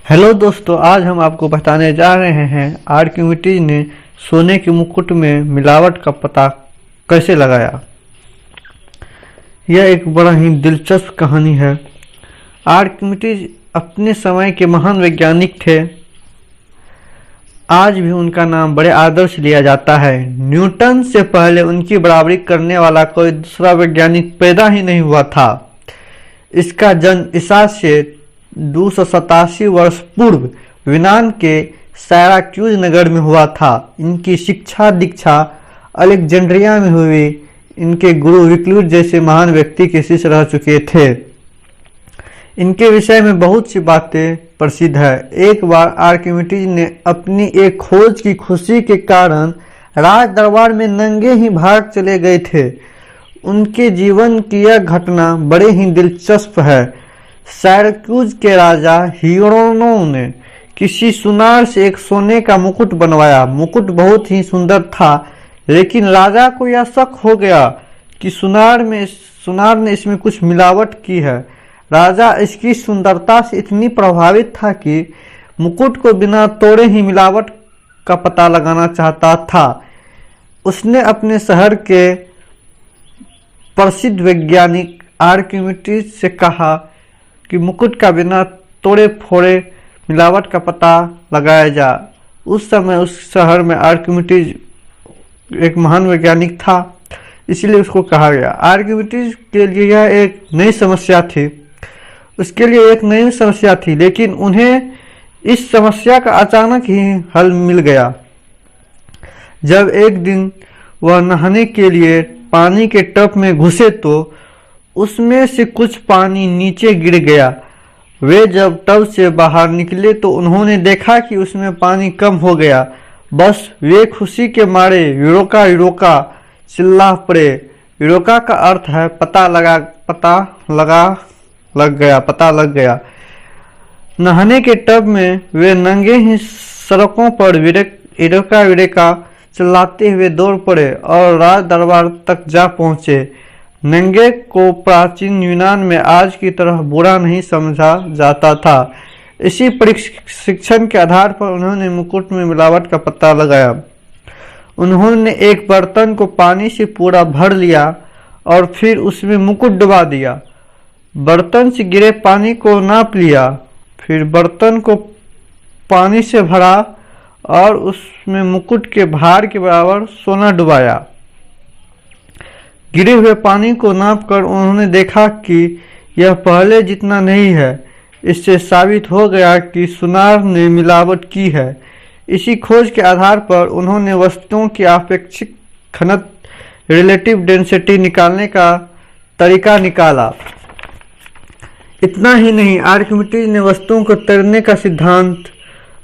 Hello दोस्तों, आज हम आपको बताने जा रहे हैं आर्किमिडीज ने सोने के मुकुट में मिलावट का पता कैसे लगाया। यह एक बड़ा ही दिलचस्प कहानी है। आर्किमिडीज अपने समय के महान वैज्ञानिक थे। आज भी उनका नाम बड़े आदर से लिया जाता है। न्यूटन से पहले उनकी बराबरी करने वाला कोई दूसरा वैज्ञानिक पैदा ही नहीं हुआ था। इसका जन्म ईसा से 287 वर्ष पूर्व यूनान के सायराक्यूज नगर में हुआ था। इनकी शिक्षा दीक्षा अलेक्जेंड्रिया में हुई। इनके गुरु यूक्लिड जैसे महान व्यक्ति के शिष्य रह चुके थे। इनके विषय में बहुत सी बातें प्रसिद्ध है। एक बार आर्किमिडीज ने अपनी एक खोज की खुशी के कारण राज दरबार में नंगे ही भाग चले गए थे। उनके जीवन की यह घटना बड़े ही दिलचस्प है। सायरक्यूज के राजा हिरोनो ने किसी सुनार से एक सोने का मुकुट बनवाया। मुकुट बहुत ही सुंदर था, लेकिन राजा को यह शक हो गया कि सुनार ने इसमें कुछ मिलावट की है। राजा इसकी सुंदरता से इतनी प्रभावित था कि मुकुट को बिना तोड़े ही मिलावट का पता लगाना चाहता था। उसने अपने शहर के प्रसिद्ध वैज्ञानिक आर्किमिडीज से कहा कि मुकुट का बिना तोड़े फोड़े मिलावट का पता लगाया जा। उस समय उस शहर में आर्किमिडीज एक महान वैज्ञानिक था, इसलिए उसको कहा गया। आर्किमिडीज के लिए यह एक नई समस्या थी। उसके लिए एक नई समस्या थी, लेकिन उन्हें इस समस्या का अचानक ही हल मिल गया। जब एक दिन वह नहाने के लिए पानी के टब में घुसे तो उसमें से कुछ पानी नीचे गिर गया। वे जब टब से बाहर निकले तो उन्होंने देखा कि उसमें पानी कम हो गया। बस वे खुशी के मारे यूरोका यूरोका चिल्ला पड़े। यूरोका का अर्थ है पता लग गया। नहाने के टब में वे नंगे ही सड़कों पर यूरोका यूरोका चिल्लाते हुए दौड़ पड़े और राज दरबार तक जा पहुंचे। नंगे को प्राचीन यूनान में आज की तरह बुरा नहीं समझा जाता था। इसी प्रशिक्षण के आधार पर उन्होंने मुकुट में मिलावट का पता लगाया। उन्होंने एक बर्तन को पानी से पूरा भर लिया और फिर उसमें मुकुट डुबा दिया। बर्तन से गिरे पानी को नाप लिया, फिर बर्तन को पानी से भरा और उसमें मुकुट के भार के बराबर सोना डुबाया। गिरे हुए पानी को नापकर उन्होंने देखा कि यह पहले जितना नहीं है। इससे साबित हो गया कि सुनार ने मिलावट की है। इसी खोज के आधार पर उन्होंने वस्तुओं की आपेक्षिक घनत्व रिलेटिव डेंसिटी निकालने का तरीका निकाला। इतना ही नहीं, आर्किमिडीज ने वस्तुओं को तैरने का सिद्धांत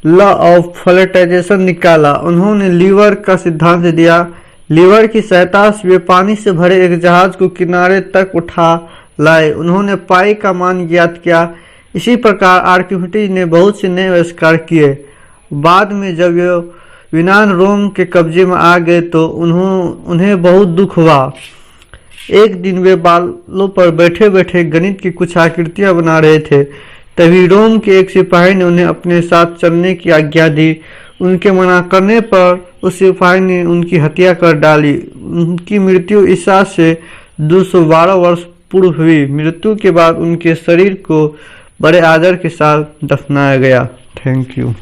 लॉ ऑफ फ्लैटाइजेशन निकाला। उन्होंने लीवर का सिद्धांत दिया। लीवर की सहायता से वे पानी से भरे एक जहाज को किनारे तक उठा लाए। उन्होंने पाई का मान ज्ञात किया। इसी प्रकार आर्किमिडीज ने बहुत से नए आविष्कार किए। बाद में जब वे यूनान रोम के कब्जे में आ गए तो उन्हें बहुत दुख हुआ। एक दिन वे बालों पर बैठे बैठे गणित की कुछ आकृतियां बना रहे थे। तभी रोम के एक सिपाही ने उन्हें अपने साथ चलने की आज्ञा दी। उनके मना करने पर उस सिपाही ने उनकी हत्या कर डाली। उनकी मृत्यु ईसा से 212 वर्ष पूर्व हुई। मृत्यु के बाद उनके शरीर को बड़े आदर के साथ दफनाया गया। Thank you.